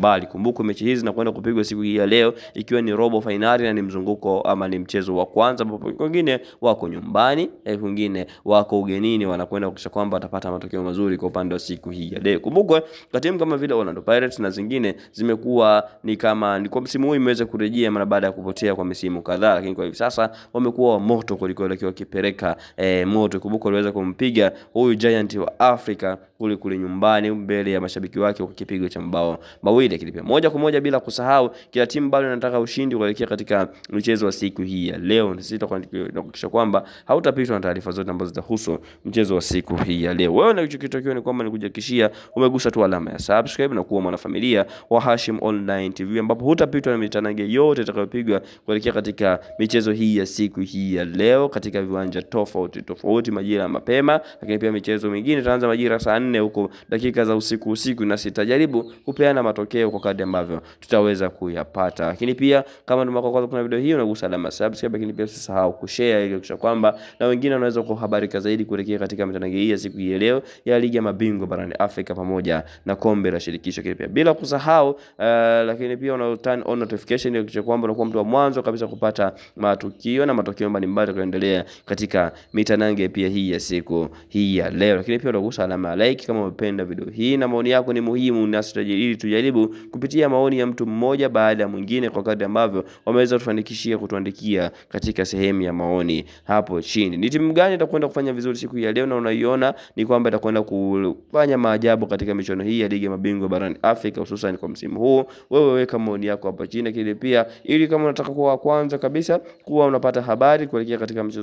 mbali. Kumbuka mechi hizi zinakwenda kupigwa siku hii ya leo ikiwa ni robo finali na ni mzunguko ama ni mchezo wa kwanza, ambapo wengine wako nyumbani, wengine wako ugenini, wanakwenda kuhakikisha kwamba watapata matokeo mazuri kwa upande wa siku hii ya leo. Kumbuka timu kama vile Orlando Pirates na zingine zimekuwa ni kwa msimu huu imeweza kurejea mara baada ya kupotea kwa misimu kadhaa, lakini kwa hivi sasa wamekuwa moto kuliko wakipeleka moto. Kumbuka waliweza kumpiga huyu Giant wa Africa kule nyumbani mbele ya mashabiki wake kwa kipigo cha mabao mawili, lakini pia moja kwa moja, bila kusahau kila timu bado inataka ushindi kuelekea katika mchezo wa siku hii ya leo. Sisi tutakuhakikisha kwamba hautapitwa na taarifa zote ambazo zitahusu mchezo wa siku hii ya leo. Wewe unachokitakiwa ni kwamba nikujihakikishia umegusa tu alama ya subscribe na kuwa mwanafamilia wa Hashim Online TV, ambapo hutapitwa na mitanange yote itakayopigwa kuelekea katika michezo hii ya siku hii ya leo katika viwanja tofauti majira mapema, lakini pia michezo mingine itaanza majira saa 4 huko dakika za usiku, na sitajaribu kupeana matokeo kwa kadri ambavyo tutaweza kuyapata. Lakini pia kama ndio mara kwanza kuna video hii, unagusa alama subscribe, lakini pia usisahau kushare ili kuhakikisha kwamba na wengine wanaweza kuhabarika zaidi kuelekea katika mitanange hii ya siku hii ya leo ya ligi ya mabingwa barani Afrika pamoja na kombe la shirikisho. Lakini pia bila kusahau lakini pia una turn on notification ili kuhakikisha kwamba unakuwa mtu wa mwanzo kabisa kupata matukio na matokeo mbalimbali yanayoendelea katika mitanange pia hii ya siku hii ya leo. Lakini pia unagusa alama ya like kama umependa video hii, na maoni yako ni muhimu, nasi tujaribu kupitia maoni ya mtu mmoja baada ya mwingine kwa kadri ambavyo wameweza kufanikishia kutuandikia katika sehemu ya maoni hapo chini. Ni timu gani itakwenda kufanya vizuri siku ya leo na unaiona ni kwamba itakwenda kufanya maajabu katika michuano hii ya ligi ya mabingwa barani Afrika hususan kwa msimu huu? Wewe weka maoni yako hapo chini, kile pia ili kama unataka kuwa kwanza kabisa kuwa unapata habari kuelekea katika mchezo